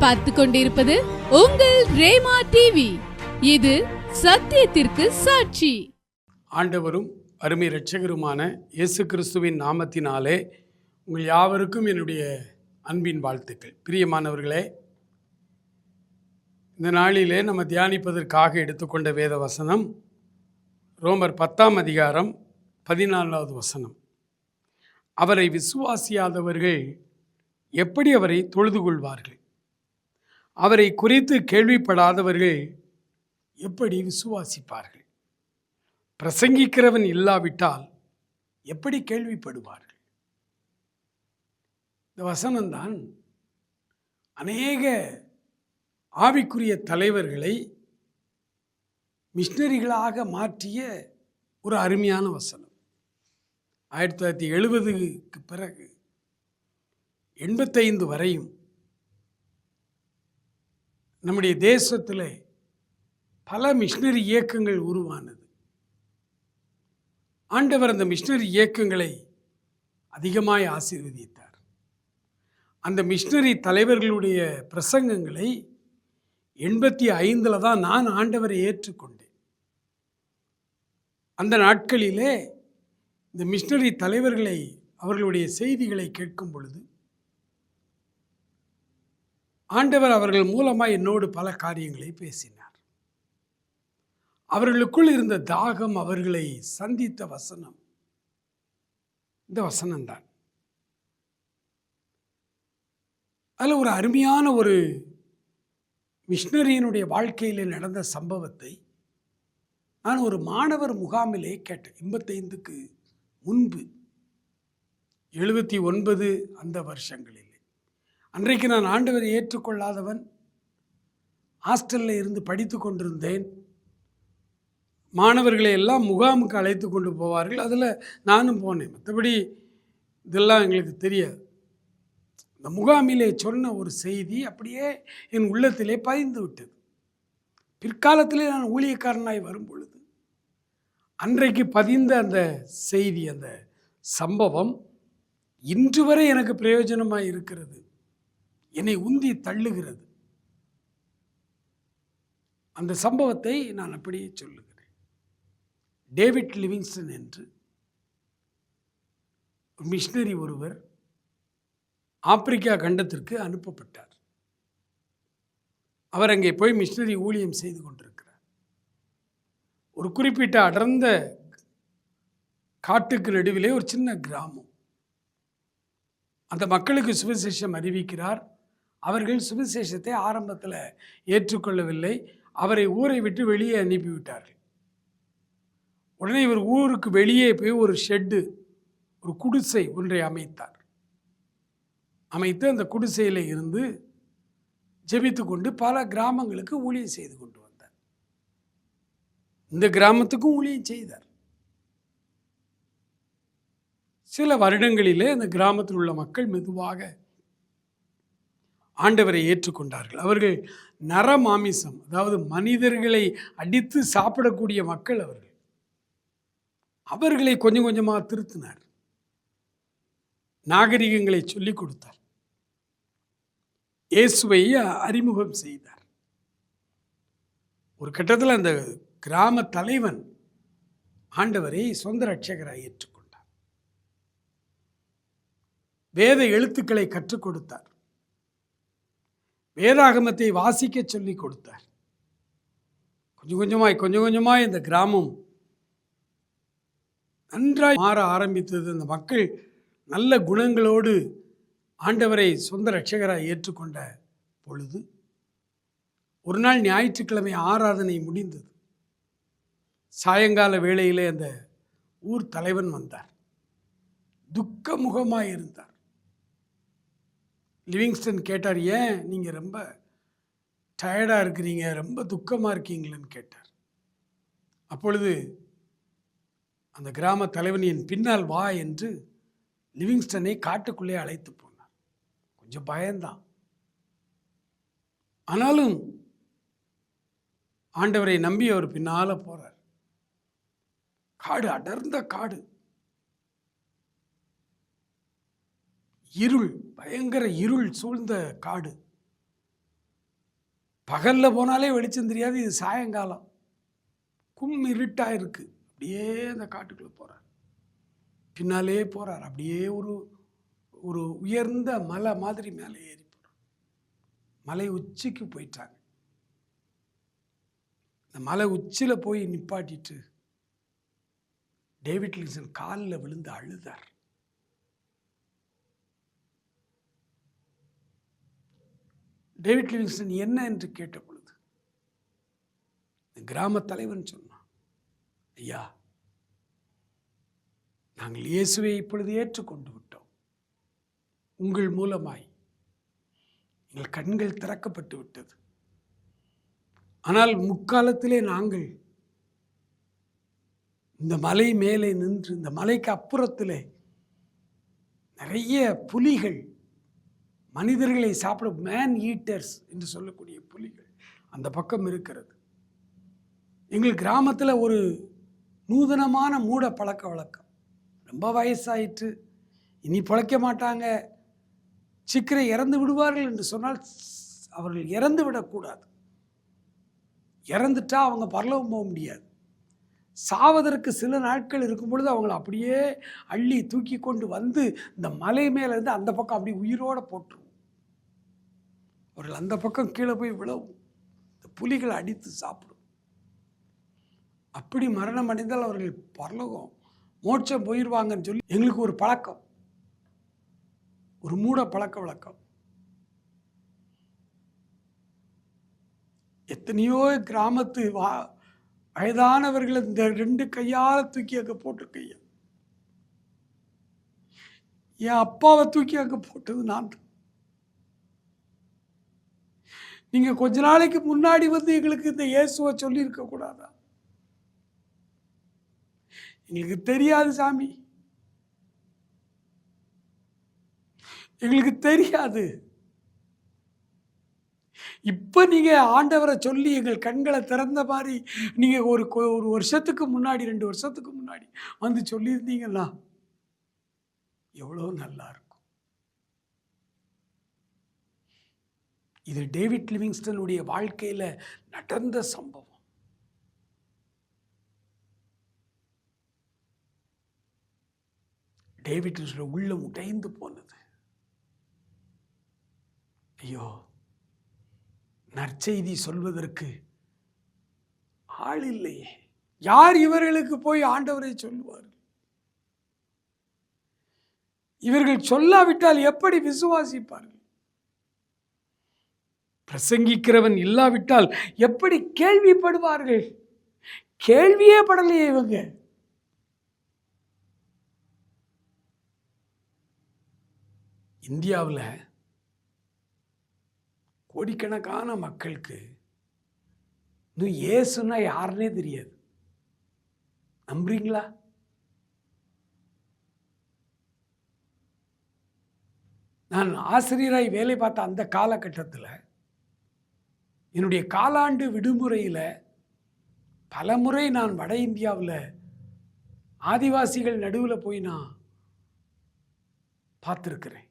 நீங்கள் பார்த்து கொண்டிருப்பது உங்கள் ரேமா டிவி. இது சத்தியத்திற்கு சாட்சி. ஆண்டவரும் அருமை இரட்சகருமான இயேசு கிறிஸ்துவின் நாமத்தினாலே உங்கள் யாவருக்கும் என்னுடைய அன்பின் வாழ்த்துக்கள். பிரியமானவர்களே, இந்த நாளிலே நம்ம தியானிப்பதற்காக எடுத்துக்கொண்ட வேத வசனம் ரோமர் 10 அதிகாரம் 14வது வசனம். அவரை விசுவாசியாதவர்கள் எப்படி அவரை தொழுது கொள்வார்கள்? அவரை குறித்து கேள்விப்படாதவர்கள் எப்படி விசுவாசிப்பார்கள்? பிரசங்கிக்கிறவன் இல்லாவிட்டால் எப்படி கேள்விப்படுவார்கள்? இந்த வசனம்தான் அநேக ஆவிக்குரிய தலைவர்களை மிஷனரிகளாக மாற்றிய ஒரு அருமையான வசனம். 1970க்கு பிறகு 85 வரையும் நம்முடைய தேசத்தில் பல மிஷனரி இயக்கங்கள் உருவானது. ஆண்டவர் அந்த மிஷனரி இயக்கங்களை அதிகமாய் ஆசீர்வதித்தார். அந்த மிஷனரி தலைவர்களுடைய பிரசங்கங்களை 85 தான் நான் ஆண்டவரை ஏற்றுக்கொண்டேன். அந்த நாட்களிலே இந்த மிஷனரி தலைவர்களை அவர்களுடைய செய்திகளை கேட்கும் பொழுது ஆண்டவர் அவர்கள் மூலமாக என்னோடு பல காரியங்களை பேசினார். அவர்களுக்குள் இருந்த தாகம் அவர்களை சந்தித்த வசனம் இந்த வசனம்தான். அதில் ஒரு அருமையான ஒரு மிஷனரியினுடைய வாழ்க்கையில் நடந்த சம்பவத்தை நான் ஒரு மாணவர் முகாமிலே கேட்டேன். 85க்கு முன்பு 79 அந்த வருஷங்களில். அன்றைக்கு நான் ஆண்டவரை ஏற்றுக்கொள்ளாதவன், ஹாஸ்டலில் இருந்து படித்து கொண்டிருந்தேன். மாணவர்களை எல்லாம் முகாமுக்கு அழைத்து கொண்டு போவார்கள், அதில் நானும் போனேன். மற்றபடி இதெல்லாம் எங்களுக்கு தெரியாது. இந்த முகாமிலே சொன்ன ஒரு செய்தி அப்படியே என் உள்ளத்திலே பதிந்து விட்டது. பிற்காலத்திலே நான் ஊழியக்காரனாய் வரும் பொழுது அன்றைக்கு பதிந்த அந்த செய்தி, அந்த சம்பவம் இன்று வரை எனக்கு பிரயோஜனமாக இருக்கிறது, என்னை உந்தி தள்ளுகிறது. அந்த சம்பவத்தை நான் அப்படியே சொல்லுகிறேன். டேவிட் லிவிங்ஸ்டன் என்று மிஷனரி ஒருவர் ஆப்பிரிக்கா கண்டத்திற்கு அனுப்பப்பட்டார். அவர் அங்கே போய் மிஷனரி ஊழியம் செய்து கொண்டிருக்கிறார். ஒரு குறிப்பிட்ட அடர்ந்த காட்டுக்கு நடுவிலே ஒரு சின்ன கிராமம். அந்த மக்களுக்கு சுவிசேஷம் அறிவிக்கிறார். அவர்கள் சுவிசேஷத்தை ஆரம்பத்தில் ஏற்றுக்கொள்ளவில்லை. அவரை ஊரை விட்டு வெளியே அனுப்பிவிட்டார்கள். உடனே இவர் ஊருக்கு வெளியே போய் ஒரு ஷெட்டு, ஒரு குடிசை ஒன்றை அமைத்தார். அமைத்து அந்த குடிசையில் இருந்து ஜெபித்து கொண்டு பல கிராமங்களுக்கு ஊழியம் செய்து கொண்டு வந்தார். இந்த கிராமத்துக்கும் ஊழியம் செய்தார். சில வருடங்களிலே அந்த கிராமத்தில் உள்ள மக்கள் மெதுவாக ஆண்டவரை ஏற்றுக்கொண்டார்கள். அவர்கள் நரமாமிசம், அதாவது மனிதர்களை அடித்து சாப்பிடக்கூடிய மக்கள் அவர்கள். அவர்களை கொஞ்சம் கொஞ்சமாக திருத்தினார். நாகரிகங்களை சொல்லிக் கொடுத்தார். இயேசுவை அறிமுகம் செய்தார். ஒரு கட்டத்தில் அந்த கிராம தலைவன் ஆண்டவரை சொந்த ரட்சகராய் ஏற்றுக்கொண்டார். வேத எழுத்துக்களை கற்றுக் கொடுத்தார். வேதாகமத்தை வாசிக்க சொல்லி கொடுத்தார். கொஞ்சம் கொஞ்சமாய் இந்த கிராமம் நன்றாய் மாற ஆரம்பித்தது. அந்த மக்கள் நல்ல குணங்களோடு ஆண்டவரை சொந்த ரட்சகராய் ஏற்றுக்கொண்ட பொழுது ஒரு நாள் ஞாயிற்றுக்கிழமை ஆராதனை முடிந்தது. சாயங்கால வேளையிலே அந்த ஊர் தலைவன் வந்தார். துக்க முகமாய் இருந்தார். லிவிங்ஸ்டன் கேட்டார், ஏன் நீங்கள் ரொம்ப டயர்டாக இருக்கிறீங்க, ரொம்ப துக்கமாக இருக்கீங்களேன்னு கேட்டார். அப்பொழுது அந்த கிராம தலைவன் என் பின்னால் வா என்று லிவிங்ஸ்டனை காட்டுக்குள்ளே அழைத்து போனார். கொஞ்சம் பயந்தான். ஆனாலும் ஆண்டவரை நம்பி அவர் பின்னால் போகிறார். காடு, அடர்ந்த காடு, இருள், பயங்கர இருள் சூழ்ந்த காடு. பகலில் போனாலே வெளிச்சம் தெரியாது. இது சாயங்காலம் இருட்டாக இருக்குது. அப்படியே அந்த காட்டுக்குள்ளே போகிறார். பின்னாலே போகிறார். அப்படியே ஒரு ஒரு உயர்ந்த மலை மாதிரி மேலே ஏறி போகிறார். மலை உச்சிக்கு போயிட்டாங்க. இந்த மலை உச்சியில் போய் நிப்பாட்டிட்டு டேவிட் லிவிங்ஸ்டன் காலில் விழுந்து அழுதார். டேவிட் லிவிங்ஸ்டன் என்ன என்று கேட்ட பொழுது கிராம தலைவன் சொன்னான், ஐயா, நாங்கள் இயேசுவை இப்பொழுது ஏற்றுக்கொண்டு விட்டோம். உங்கள் மூலமாய் எங்கள் கண்கள் திறக்கப்பட்டு விட்டது. ஆனால் முக்காலத்திலே நாங்கள் இந்த மலை மேலே நின்று, இந்த மலைக்கு அப்புறத்திலே நிறைய புலிகள், மனிதர்களை சாப்பிடும் மேன் ஈட்டர்ஸ் என்று சொல்லக்கூடிய புலிகள் அந்த பக்கம் இருக்கிறது. எங்கள் கிராமத்தில் ஒரு நூதனமான மூட பழக்க வழக்கம். ரொம்ப வயசாயிற்று, இனி பிழைக்க மாட்டாங்க, சீக்கிரம் இறந்து விடுவார்கள் என்று சொன்னால் அவர்கள் இறந்து விடக்கூடாது. இறந்துட்டா அவங்க பரலோகம் போக முடியாது. சாவதற்கு சில நாட்கள் இருக்கும் பொழுது அவங்கள அப்படியே அள்ளி தூக்கி கொண்டு வந்து இந்த மலை மேலேருந்து அந்த பக்கம் அப்படி உயிரோடு போட்டுருவோம். அவர்கள் அந்த பக்கம் கீழே போய் விழவும், இந்த புலிகளை அடித்து சாப்பிடும். அப்படி மரணம் அடைந்தால் அவர்கள் பரலோகம் மோட்சம் போயிடுவாங்கன்னு சொல்லி எங்களுக்கு ஒரு பழக்கம், ஒரு மூட பழக்க வழக்கம். எத்தனையோ கிராமத்து வயதானவர்கள் இந்த 2 கையால் தூக்கி அங்கே போட்டிருக்கையா. என் அப்பாவை தூக்கி அங்கே போட்டது நான் தான். நீங்க கொஞ்ச நாளைக்கு முன்னாடி வந்து எங்களுக்கு இந்த இயேசுவை சொல்லியிருக்க கூடாதா? எங்களுக்கு தெரியாது சாமி, எங்களுக்கு தெரியாது. இப்போ நீங்கள் ஆண்டவரை சொல்லி எங்கள் கண்களை திறந்த மாதிரி நீங்கள் ஒரு வருஷத்துக்கு முன்னாடி 2 வருஷத்துக்கு முன்னாடி வந்து சொல்லியிருந்தீங்கன்னா எவ்வளோ நல்லா இருக்கும். இது டேவிட் லிவிங்ஸ்டனுடைய வாழ்க்கையில் நடந்த சம்பவம். டேவிட் உள்ளம் உடைந்து போனது. ஐயோ, நற்செய்தி சொல்வதற்கு ஆள் இல்லையே, யார் இவர்களுக்கு போய் ஆண்டவரை சொல்லுவார்? இவர்கள் சொல்லாவிட்டால் எப்படி விசுவாசிப்பார்கள்? பிரசங்கிக்கிறவன் இல்லாவிட்டால் எப்படி கேள்விப்படுவார்கள்? கேள்வியே படலையே இவங்க. இந்தியாவில் கோடிக்கணக்கான மக்களுக்கு இன்னும் இயேசுன்னா யாருன்னே தெரியாது. நம்புறீங்களா? நான் ஆசிரியராய் வேலை பார்த்த அந்த காலகட்டத்தில் என்னுடைய காலாண்டு விடுமுறையில் பல முறை நான் வட இந்தியாவில் ஆதிவாசிகள் நடுவில் போய் நான் பார்த்துருக்கிறேன்.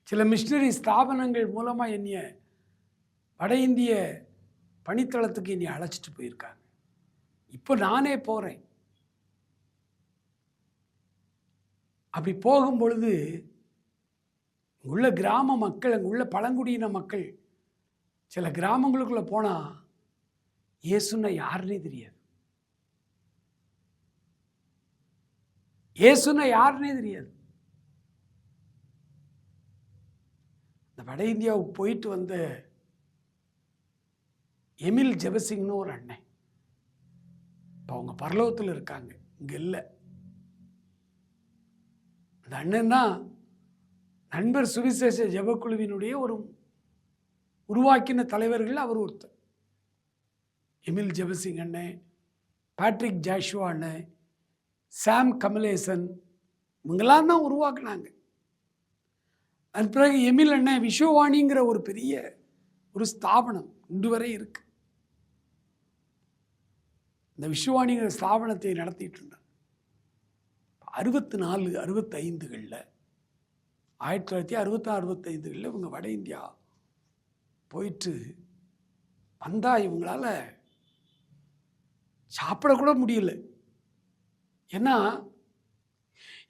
சில மிஷினரி ஸ்தாபனங்கள் மூலமாக என்னைய வட இந்திய பணித்தளத்துக்கு என்னை அழைச்சிட்டு போயிருக்காங்க. இப்போ நானே போகிறேன். அப்படி போகும்பொழுது உள்ள கிராம மக்கள், அங்கே உள்ள பழங்குடியின மக்கள் சில கிராமங்களுக்குள்ளே போனால் இயேசுன்னா யாருன்னே தெரியாது. இயேசுன்னா யாருன்னே தெரியாது. இந்த வட இந்தியாவுக்கு போயிட்டு வந்த எமில் ஜெபசிங்னு ஒரு அண்ணன், இப்போ அவங்க பரலோகத்தில் இருக்காங்க, இங்கே இல்லை. அந்த அண்ணன் தான் நண்பர் சுவிசேஷ ஜெபக்குழுவினுடைய ஒரு உருவாக்கின தலைவர்கள் அவர் ஒருத்தர். எமில் ஜெபசிங் அண்ணன், பேட்ரிக் ஜாஷுவா அண்ணன், சாம் கமலேசன், இவங்கெல்லாம் தான் உருவாக்குனாங்க. அது பிறகு எமில் அண்ணன் விஸ்வவாணிங்கிற ஒரு பெரிய ஒரு ஸ்தாபனம் இன்று வரை இருக்கு. இந்த விஸ்வவாணிங்கிற ஸ்தாபனத்தை நடத்திட்டு இருந்தார். 64, 65களில் 1964, 65களில் இவங்க வட இந்தியா போயிட்டு வந்தா இவங்களால சாப்பிடக்கூட முடியல. ஏன்னா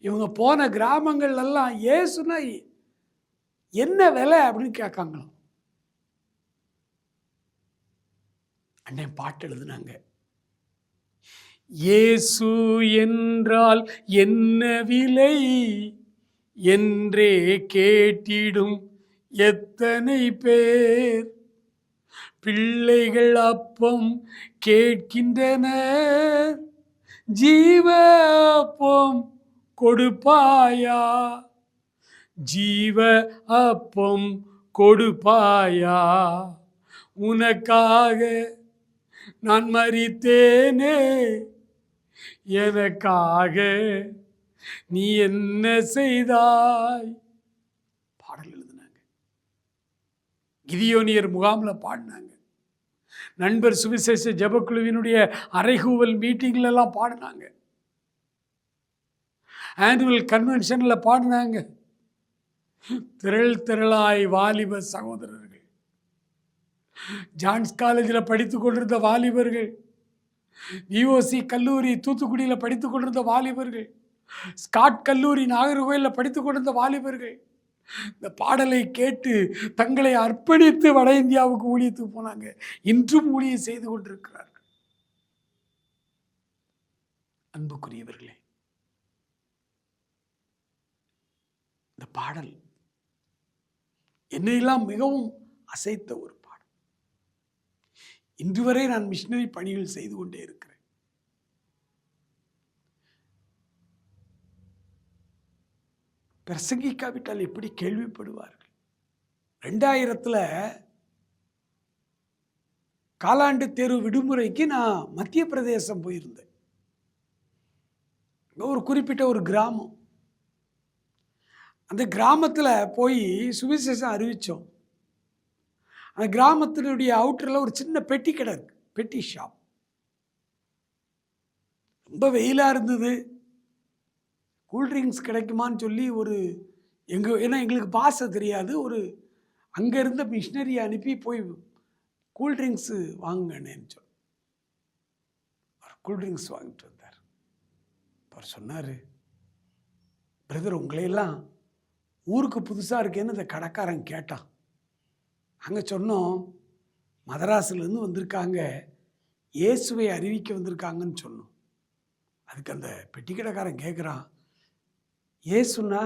இவங்க போன கிராமங்கள்லாம் இயேசுனா என்ன விலை அப்படின்னு கேட்காங்களாம். அண்ணே பாட்டு எழுதுனாங்க, இயேசு என்றால் என்ன விலை என்றே கேட்டிடும் எத்தனை பேர், பிள்ளைகள் அப்பம் கேட்கின்றனர், ஜீவ அப்பம் கொடுப்பாயா, ஜீவ அப்பம் கொடுப்பாயா, உனக்காக நான் மரித்தேனே, எனக்காக நீ என்ன செய்தாய். பாடல் எழுதினாங்க. கிதியோனியர் முகாமில் பாடினாங்க. நண்பர் சுவிசேஷ ஜெபக்குழுவினுடைய அறைகூவல் மீட்டிங்ல எல்லாம் பாடினாங்க. ஆனுவல் கன்வென்ஷனில் பாடினாங்க. திரள் திரளாய் வாலிப சகோதரர்கள், ஜான்ஸ் காலேஜில் படித்துக் கொண்டிருந்த வாலிபர்கள், விஓசி கல்லூரி தூத்துக்குடியில் படித்துக் கொண்டிருந்த வாலிபர்கள், ஸ்காட் கல்லூரி நாகர்கோயிலில் படித்துக் கொண்டிருந்த வாலிபர்கள் இந்த பாடலை கேட்டு தங்களை அர்ப்பணித்து வட இந்தியாவுக்கு ஊழியத்துக்கு போனாங்க. இன்றும் ஊழியம் செய்து கொண்டிருக்கிறார்கள். அன்புக்குரியவர்களே, இந்த பாடல் என்னையெல்லாம் மிகவும் அசைத்த ஒரு பாடல். இன்று வரை நான் மிஷனரி பணிகள் செய்து கொண்டே இருக்கிறேன். பிரசங்கிக்காவிட்டால் எப்படி கேள்விப்படுவார்கள்? 2000 காலாண்டு தேர்வு விடுமுறைக்கு நான் மத்திய பிரதேசம் போயிருந்தேன். ஒரு குறிப்பிட்ட ஒரு கிராமம், அந்த கிராமத்தில் போய் சுவிசேஷம் அறிவித்தோம். அந்த கிராமத்தினுடைய அவுட்டரில் ஒரு சின்ன பெட்டி கடை இருக்கு, பெட்டி ஷாப். ரொம்ப வெயிலாக இருந்தது. கூல்ட்ரிங்க்ஸ் கிடைக்குமான்னு சொல்லி ஏன்னா எங்களுக்கு பாச தெரியாது, அங்கே இருந்த மிஷினரியை அனுப்பி போய் கூல்ட்ரிங்க்ஸு வாங்குங்கன்னு சொல்லி அவர் கூல்ட்ரிங்க்ஸ் வாங்கிட்டு வந்தார். அவர் சொன்னார், பிரதர் உங்களையெல்லாம் ஊருக்கு புதுசாக இருக்கேன்னு இந்த கடைக்காரன் கேட்டான். அங்கே சொன்னோம், மதராசிலேருந்து வந்திருக்காங்க, இயேசுவை அறிவிக்க வந்திருக்காங்கன்னு சொன்னோம். அதுக்கு அந்த பெட்டி கடைக்காரன் கேட்குறான், இயேசுனா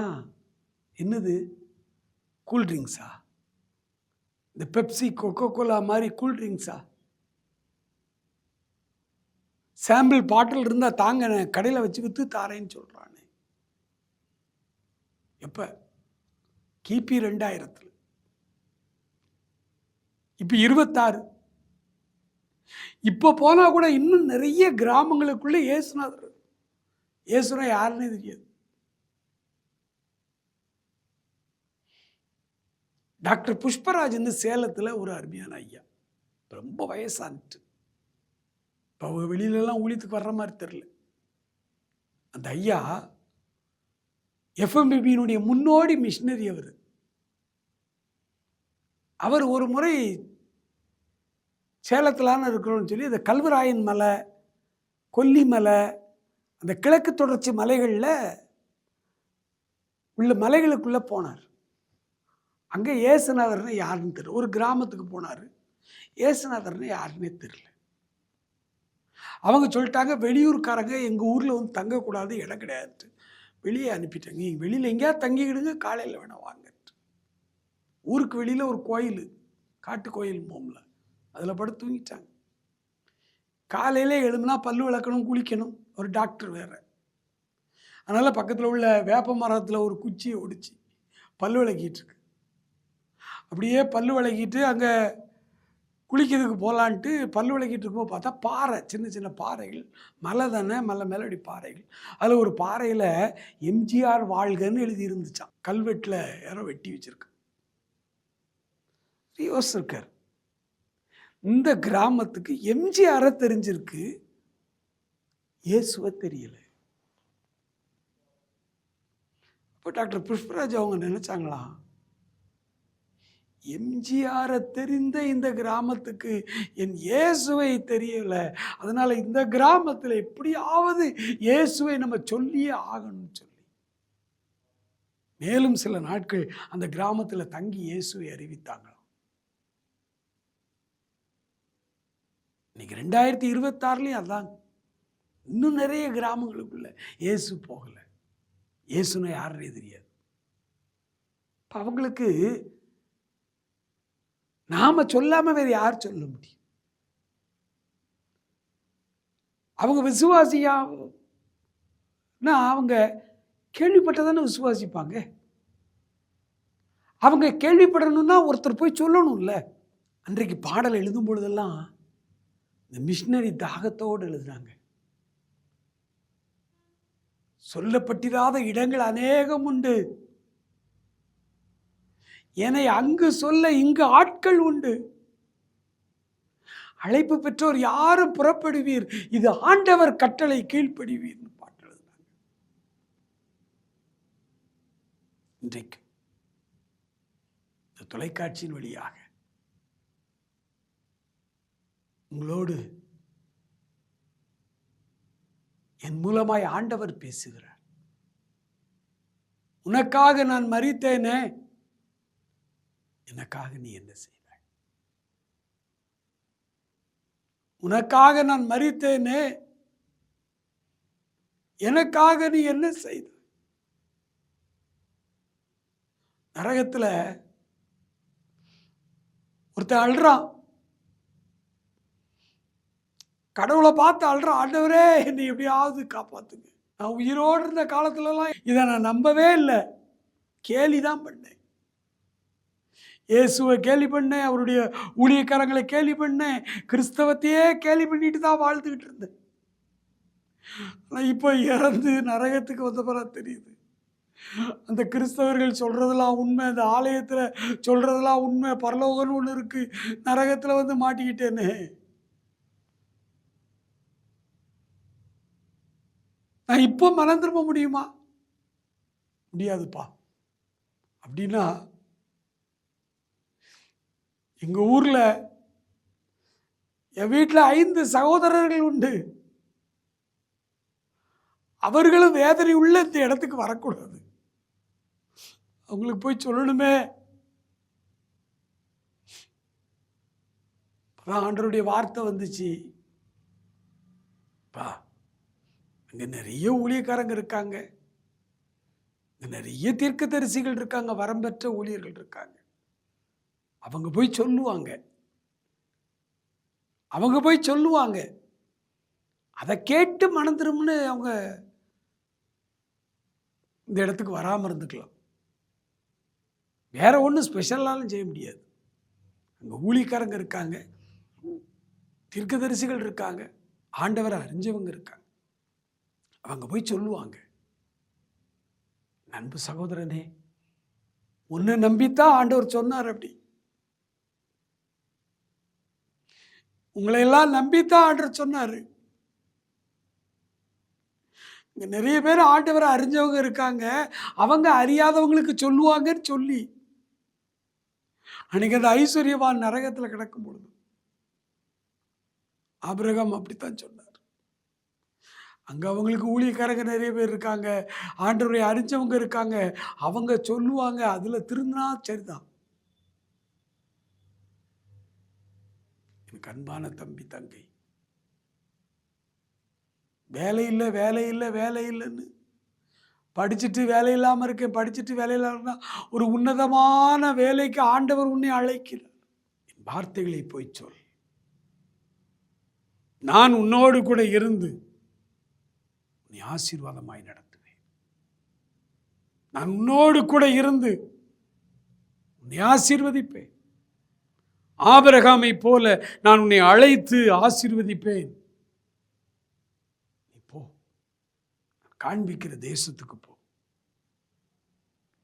என்னது? கூல்ட்ரிங்க்ஸா? இந்த பெப்சி கொக்கோ கோலா மாதிரி கூல்ட்ரிங்க்ஸா? சாம்பிள் பாட்டில் இருந்தால் தாங்க, கடையில் வச்சு விற்று தாரேன்னு சொல்கிறானே. எப்போ? கிபி 2000. இப்போ 26. இப்போ போனால் கூட இன்னும் நிறைய கிராமங்களுக்குள்ளே இயேசுனா யாருன்னே தெரியாது. டாக்டர் புஷ்பராஜ் சேலத்தில் ஒரு அருமையான ஐயா, ரொம்ப வயசானிட்டு, இப்போ வெளியிலலாம் ஊழியத்துக்கு வர்ற மாதிரி தெரில. அந்த ஐயா எஃப்எம்பிபியினுடைய முன்னோடி மிஷினரி. அவர் ஒரு முறை சேலத்திலான இருக்கிறோன்னு சொல்லி அந்த கல்வராயன் மலை, கொல்லிமலை, அந்த கிழக்கு தொடர்ச்சி மலைகளில் உள்ள மலைகளுக்குள்ளே போனார். அங்கே இயேசுநாதர்னு யாருன்னு தெரியல. ஒரு கிராமத்துக்கு போனார், இயேசுநாதர்னு யாருன்னே தெரியல. அவங்க சொல்லிட்டாங்க, வெளியூர்காரங்க எங்கள் ஊரில் வந்து தங்கக்கூடாது, இடம் கிடையாது, வெளியே அனுப்பிட்டாங்க. நீங்கள் வெளியில் எங்கேயாவது தங்கிக்கிடுங்க, காலையில் வேணால் வாங்கட்டு. ஊருக்கு வெளியில் ஒரு கோயில், காட்டு கோயில் மோமில், அதில் படுத்து தூங்கிட்டாங்க. காலையில் எழுதுனா பல்லு விளக்கணும், குளிக்கணும், ஒரு டாக்டர் வேறு. அதனால் பக்கத்தில் உள்ள வேப்ப மரத்தில் ஒரு குச்சியை ஒடிச்சு பல்லு விளக்கிட்டு இருக்கு. அப்படியே பல்லு விளக்கிட்டு அங்கே குளிக்கிறதுக்கு போகலான்ட்டு பல்லு விளக்கிட்டு இருக்கும்போது பார்த்தா பாறை, சின்ன சின்ன பாறைகள், மலை தானே, மலை மேலே அப்படி பாறைகள். அதில் ஒரு பாறையில் எம்ஜிஆர் வாழ்கன்னு எழுதி இருந்துச்சான், கல்வெட்டில் யாரோ வெட்டி வச்சிருக்கு. யோசிச்சிருக்கார், இந்த கிராமத்துக்கு எம்ஜிஆரை தெரிஞ்சிருக்கு, இயேசுவை தெரியல. இப்போ டாக்டர் புஷ்பராஜ் அவங்க நினைச்சாங்களா, எம்ஜிஆரை தெரிந்த இந்த கிராமத்துக்கு என் இயேசுவை தெரியல, அதனால இந்த கிராமத்தில் எப்படியாவது இயேசுவை நம்ம சொல்லியே ஆகணும்னு சொல்லி மேலும் சில நாட்கள் அந்த கிராமத்தில் தங்கி இயேசுவை அறிவித்தாங்களாம். இன்னைக்கு 2026 அதான். இன்னும் நிறைய கிராமங்களுக்குள்ள இயேசு போகல. இயேசுனா யாருன்னே தெரியாது. அவங்களுக்கு நாம சொல்லாம வேற யார் சொல்ல முடியும்? அவங்க விசுவாசியா அவங்க கேள்விப்பட்டதானே விசுவாசிப்பாங்க. அவங்க கேள்விப்படணும்னா ஒருத்தர் போய் சொல்லணும்ல. அன்றைக்கு பாடல் எழுதும் பொழுதெல்லாம் இந்த மிஷினரி தாகத்தோடு எழுதுனாங்க. சொல்லப்பட்டிராத இடங்கள் அநேகம் உண்டு, என்னை அங்கு சொல்ல இங்கு ஆட்கள் உண்டு, அழைப்பு பெற்றோர் யாரும் புறப்படுவீர், இது ஆண்டவர் கட்டளை கீழ்ப்படிவீர் பாட்டு எழுதினாங்க. இன்றைக்கு இந்த தொலைக்காட்சியின் வழியாக உங்களோடு என் மூலமாய் ஆண்டவர் பேசுகிறார். உனக்காக நான் மரித்தேனே, எனக்காக நீ என்ன செய்தாய்? உனக்காக நான் மரித்தேனே, எனக்காக நீ என்ன செய்தாய்? நரகத்தில் ஒருத்தன் அழுறான், கடவுளை பார்த்து அழுறான், ஆண்டவரே என்னை எப்படியாவது காப்பாத்துங்க. நான் உயிரோடு இருந்த காலத்துலலாம் இதை நான் நம்பவே இல்லை, கேலி தான் பண்ணேன். இயேசுவை கேலி பண்ணேன், அவருடைய ஊழியக்காரங்களை கேலி பண்ணேன், கிறிஸ்தவத்தையே கேலி பண்ணிட்டு தான் வாழ்ந்துக்கிட்டு இருந்தேன். ஆனால் இப்போ இறந்து நரகத்துக்கு வந்த பிறகு தெரியுது, அந்த கிறிஸ்தவர்கள் சொல்றதெல்லாம் உண்மை, அந்த ஆலயத்தில் சொல்றதெல்லாம் உண்மை, பரலோகம்னு ஒன்று இருக்கு, நரகத்தில் வந்து மாட்டிக்கிட்டேன்னு. நான் இப்போ மனம் திரும்ப முடியுமா? முடியாதுப்பா. அப்படின்னா எங்க ஊர்ல என் வீட்டில் 5 சகோதரர்கள் உண்டு. அவர்களும் வேதனை உள்ள இந்த இடத்துக்கு வரக்கூடாது. அவங்களுக்கு போய் சொல்லணுமே. ஆண்டவருடைய வார்த்தை வந்துச்சு, பா அங்கே நிறைய ஊழியக்காரங்க இருக்காங்க, நிறைய தீர்க்கதரிசிகள் இருக்காங்க, வரம்பெற்ற ஊழியர்கள் இருக்காங்க. அவங்க போய் சொல்லுவாங்க, அதை கேட்டு மனம் திரும்புன்னு அவங்க இந்த இடத்துக்கு வராமல் இருந்துக்கலாம். வேற ஒன்றும் ஸ்பெஷலாலும் செய்ய முடியாது. அங்கே ஊழியக்காரங்க இருக்காங்க, தீர்க்கதரிசிகள் இருக்காங்க, ஆண்டவரை அறிஞ்சவங்க இருக்காங்க. அவங்க போய் சொல்லுவாங்க, அன்பு சகோதரனே, உன்னை நம்பித்தான் ஆண்டவர் சொன்னார், அப்படி உங்களை எல்லாம் நம்பித்தான் ஆண்டவர் சொன்னாரு. இங்க நிறைய பேர் ஆண்டவரை அறிஞ்சவங்க இருக்காங்க, அவங்க அறியாதவங்களுக்கு சொல்லுவாங்கன்னு சொல்லி அன்னைக்கு அந்த ஐஸ்வர்யவான் நரகத்தில் கிடக்கும் பொழுது ஆபிரகாம் அப்படித்தான் சொன்னார். அங்கே அவங்களுக்கு ஊழியக்காரங்க நிறைய பேர் இருக்காங்க, ஆண்டவரை அறிஞ்சவங்க இருக்காங்க, அவங்க சொல்லுவாங்க, அதில் திருந்தினா சரிதான். எனக்கு அன்பான தம்பி தங்கை, வேலை இல்லை வேலை இல்லை வேலை இல்லைன்னு படிச்சுட்டு வேலை இல்லாமல் இருக்கேன், படிச்சுட்டு வேலை இல்லாம ஒரு உன்னதமான வேலைக்கு ஆண்டவர் உன்னை அழைக்கிறார். என் வார்த்தைகளை போய் சொல், நான் உன்னோடு கூட இருந்து உன்னை ஆசீர்வாதமாய் நடத்துவேன். நான் உன்னோடு கூட இருந்து உன்னை ஆசீர்வதிப்பேன். ஆபிரகாமை போல நான் உன்னை அழைத்து ஆசீர்வதிப்பேன். போ, காண்பிக்கிற தேசத்துக்கு போ.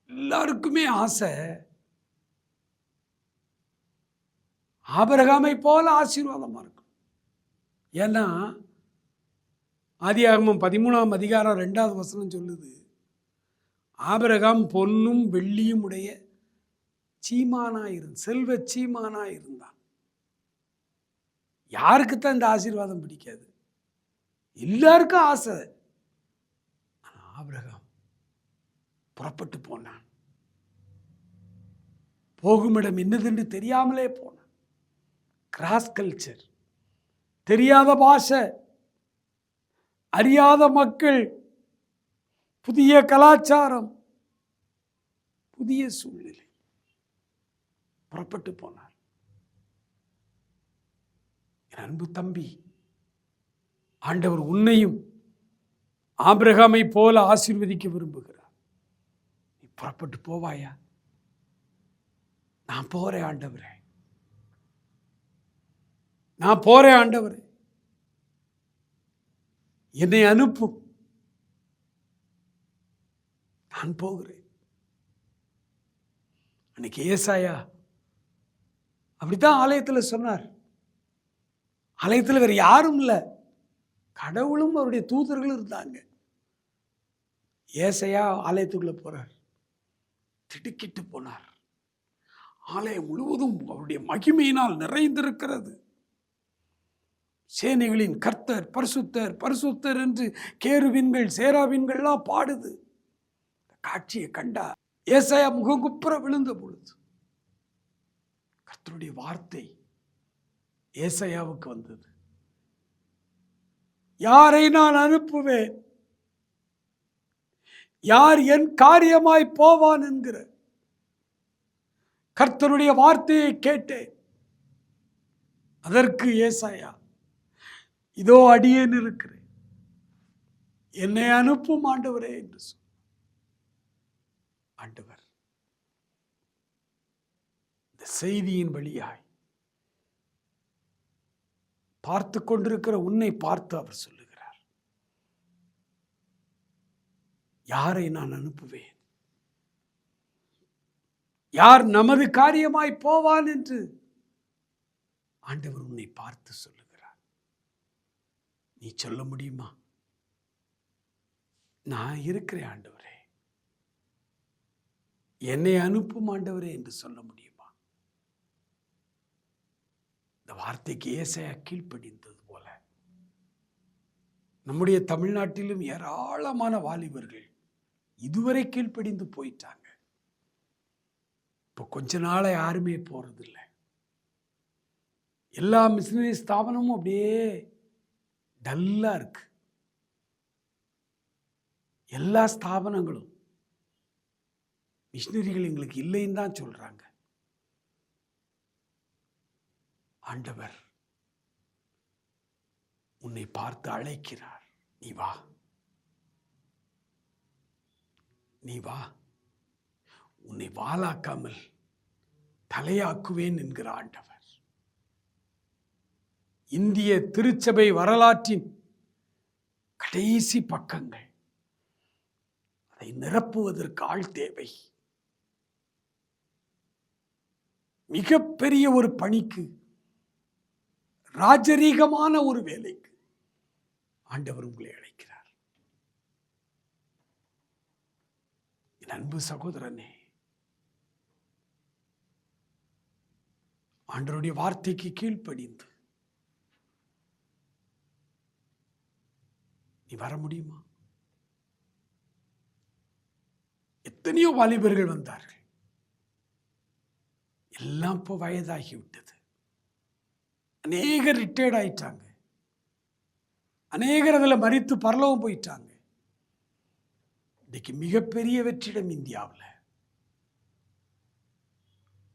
எல்லாருக்குமே ஆசை ஆபிரகாமை போல ஆசீர்வாதமா இருக்கும். ஏன்னா ஆதியாகமம் 13ஆம் அதிகாரம் 2வது வசனம் சொல்லுது, ஆபிரகாம் பொன்னும் வெள்ளியும் உடைய செல்வ சீமானா இருந்தான். யாருக்குத்தான் இந்த ஆசீர்வாதம் பிடிக்காது? எல்லாருக்கும் ஆசை. ஆனா ஆபிரகாம் புறப்பட்டு போனான். போகுமிடம் என்னதென்று தெரியாமலே போனான். கிராஸ் கல்ச்சர், தெரியாத பாஷை, அறியாத மக்கள், புதிய கலாச்சாரம், புதிய சூழ்நிலை. புறப்பட்டு போனார். என் அன்பு தம்பி, ஆண்டவர் உன்னையும் ஆபிரகாமை போல ஆசீர்வதிக்க விரும்புகிறார். நீ புறப்பட்டு போவாயா? நான் போறேன் ஆண்டவரே, நான் போறேன் ஆண்டவரே, என்னை அனுப்பும், நான் போகிறேன். அன்னைக்கு ஏசாயா அப்படித்தான் ஆலயத்தில் சொன்னார். ஆலயத்தில் வேற யாரும் இல்லை, கடவுளும் அவருடைய தூதர்களும் இருந்தாங்க. ஏசாயா ஆலயத்துக்குள்ள போறார், திடுக்கிட்டு போனார். ஆலயம் முழுவதும் அவருடைய மகிமையினால் நிறைந்திருக்கிறது. சேனைகளின் கர்த்தர் பரிசுத்தர் பரிசுத்தர் என்று கேருவின்கள் சேராவின்கள்லாம் பாடுது. காட்சியை கண்டார். ஏசாயா முகங்குப்புற விழுந்த பொழுது கர்த்தருடைய வார்த்தை ஏசாயாவுக்கு வந்தது. யாரை நான் அனுப்புவேன்? யார் என் காரியமாய் போவான் என்கிற கர்த்தருடைய வார்த்தையை கேட்டேன். அதற்கு ஏசாயா, இதோ அடியேன் இருக்கிறேன், என்னை அனுப்பும் ஆண்டவரே என்று சொன்னார். ஆண்டவர் இந்த செய்தியின் வழியாய் பார்த்து கொண்டிருக்கிற உன்னை பார்த்து அவர் சொல்லுகிறார், யாரை நான் அனுப்புவேன்? யார் நமது காரியமாய் போவான் என்று ஆண்டவர் உன்னை பார்த்து சொல்லுகிறார். நீ சொல்ல முடியுமா? நான் இருக்கிறேன் ஆண்டவரே, என்னை அனுப்பும் ஆண்டவரே என்று சொல்ல முடியுமா? இந்த வார்த்தைக்கு ஏசாயா கீழ்ப்படிந்தது போல நம்முடைய தமிழ்நாட்டிலும் ஏராளமான வாலிபர்கள் இதுவரை கீழ்ப்படிந்து போயிட்டாங்க. இப்போ கொஞ்ச நாளை யாருமே போறதில்லை. எல்லா மிஷினரி ஸ்தாபனமும் அப்படியே டல்லா இருக்கு. எல்லா ஸ்தாபனங்களும் மிஷினரிகள் எங்களுக்கு இல்லைன்னு தான் சொல்றாங்க. ஆண்டவர் உன்னை பார்த்து அழைக்கிறார், நீ வா, நீ வா, உன்னை வாளாக்காமல் தலையாக்குவேன் என்கிற ஆண்டவர். இந்திய திருச்சபை வரலாற்றின் கடைசி பக்கங்கள், அதை நிரப்புவதற்கு ஆள் தேவை. மிகப்பெரிய ஒரு பணிக்கு, ராஜரீகமான ஒரு வேலைக்கு ஆண்டவர் உங்களை அழைக்கிறார். என் அன்பு சகோதரனே, ஆண்டவருடைய வார்த்தைக்கு கீழ்ப்படிந்து நீ வர முடியுமா? எத்தனையோ வாலிபர்கள் வந்தார்கள், எல்லாம் இப்போ வயதாகி விட்டது. அநேகர் ரிட்டையர்ட் ஆயிட்டாங்க, அநேகர் அதில் மரித்து பரலோகம் போயிட்டாங்க. இன்னைக்கு மிகப்பெரிய வெற்றிடம் இந்தியாவில்.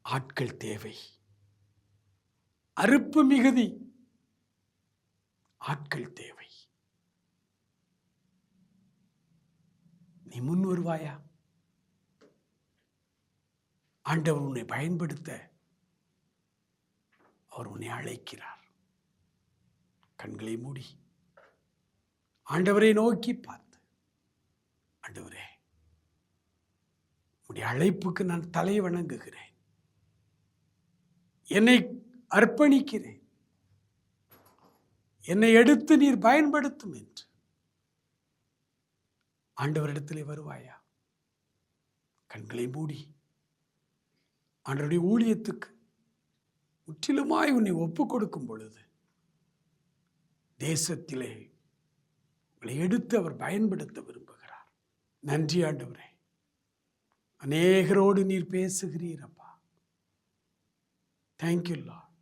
ஆட்கள் தேவை, அறுப்பு மிகுதி, ஆட்கள் தேவை. நீ முன் வருவாயா? ஆண்டவர் உன்னை பயன்படுத்த அவர் உன்னை அழைக்கிறார். கண்களை மூடி ஆண்டவரை நோக்கி பார்த்து, ஆண்டவரே, உன்னுடைய அழைப்புக்கு நான் தலை வணங்குகிறேன், என்னை அர்ப்பணிக்கிறேன், என்னை எடுத்து நீர் பயன்படுத்தும் என்று ஆண்டவரிடத்திலே வருவாயா? கண்களை மூடி ஆண்டவருடைய ஊழியத்துக்கு முற்றிலுமாய் உன்னை ஒப்பு கொடுக்கும் பொழுது தேசத்திலே உங்களை எடுத்து அவர் பயன்படுத்த விரும்புகிறார். நன்றி ஆண்டவரே, அநேகரோடு நீர் பேசுகிறீரப்பா. Thank you Lord.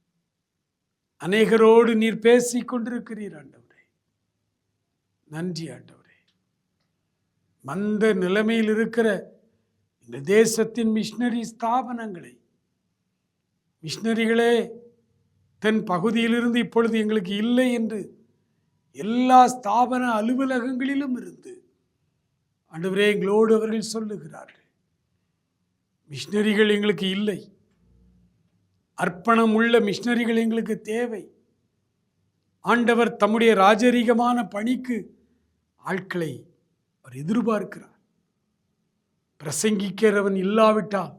அநேகரோடு நீர் பேசிக் கொண்டிருக்கிறீர் ஆண்டவரே. நன்றி ஆண்டவரே. மந்த நிலைமையில் இருக்கிற இந்த தேசத்தின் மிஷனரி ஸ்தாபனங்களை, மிஷனரிகளே தென் பகுதியிலிருந்து இப்பொழுது எங்களுக்கு இல்லை என்று எல்லா ஸ்தாபன அலுவலகங்களிலும் இருந்து ஆண்டவரே எங்களோடு அவர்கள் சொல்லுகிறார்கள், மிஷனரிகள் எங்களுக்கு இல்லை, அர்ப்பணம் உள்ள மிஷனரிகள் எங்களுக்கு தேவை. ஆண்டவர் தம்முடைய ராஜரீகமான பணிக்கு ஆட்களை அவர் எதிர்பார்க்கிறார். பிரசங்கிக்கிறவன் இல்லாவிட்டால்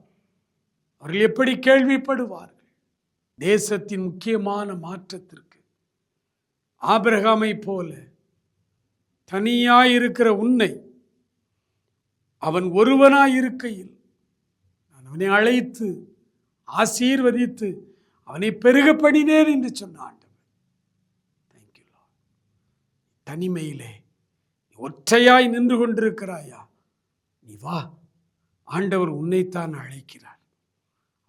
அவர்கள் எப்படி கேள்விப்படுவார்கள்? தேசத்தின் முக்கியமான மாற்றத்திற்கு ஆபிரகாமை போல தனியாயிருக்கிற உன்னை அவன் ஒருவனாயிருக்கையில் நான் அவனை அழைத்து ஆசீர்வதித்து அவனை பெருக பண்ணினேன் என்று சொன்னான். Thank you Lord. தனிமையிலே ஒற்றையாய் நின்று கொண்டிருக்கிறாயா? நீ வா, ஆண்டவர் உன்னைத்தான் அழைக்கிறார்.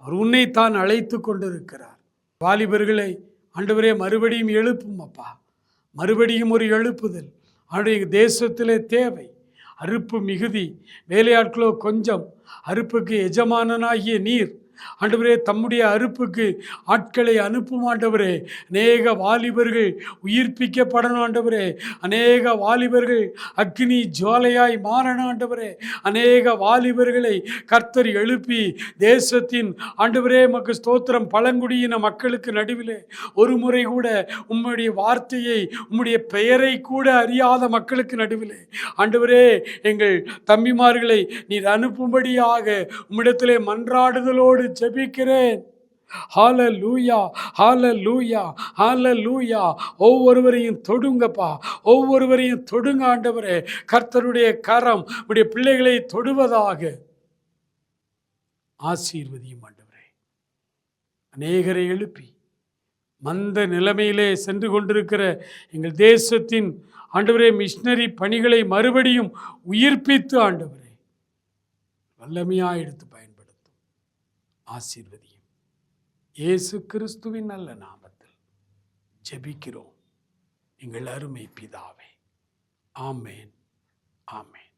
அவர் உன்னைத்தான் அழைத்து கொண்டிருக்கிறார். வாலிபர்களை ஆண்டவரே மறுபடியும் எழுப்பும் அப்பா. மறுபடியும் ஒரு எழுப்புதல் அவருடைய தேசத்திலே தேவை. அறுப்பு மிகுதி, வேலையாட்களோ கொஞ்சம். அறுப்புக்கு எஜமானனாகிய நீர் ஆண்டவரே தம்முடைய அறுப்புக்கு ஆட்களை அனுப்பும் ஆண்டவரே. அநேக வாலிபர்கள் உயிர்ப்பிக்கப்படணும் ஆண்டவரே. அநேக வாலிபர்கள் அக்னி ஜுவாலையாய் மாறணும் ஆண்டவரே. அநேக வாலிபர்களை கர்த்தர் எழுப்பி தேசத்தின் ஆண்டவரே மக்கு ஸ்தோத்திரம் பழங்குடியின மக்களுக்கு நடுவிலே ஒரு முறை கூட உம்முடைய வார்த்தையை, உம்முடைய பெயரை கூட அறியாத மக்களுக்கு நடுவிலே ஆண்டவரே எங்கள் தம்பிமார்களை நீர் அனுப்பும்படியாக உம்மிடத்திலே மன்றாடுதலோடு ஜெபிக்கிறேன். ஹல்லேலூயா, ஹல்லேலூயா, ஹல்லேலூயா. ஒவ்வொருவரையும் தொடுங்கப்பா, ஒவ்வொருவரையும் தொடுங்க ஆண்டவரே. கர்த்தருடைய கரம் உடைய பிள்ளைகளை தொடுவதாக ஆசீர்வதியும் ஆண்டவரே. அநேகரை எழுப்பி மந்த நிலைமையிலே சென்று கொண்டிருக்கிற எங்கள் தேசத்தின் ஆண்டவரே மிஷனரி பணிகளை மறுபடியும் உயிர்ப்பித்து ஆண்டவரே வல்லமையாக எடுத்து பயன்படுத்தும். ஆசீர்வதியும். இயேசு கிறிஸ்துவின் நல்ல நாமத்தில் ஜெபிக்கிறோம் எங்கள் அருமை பிதாவே. ஆமேன், ஆமேன்.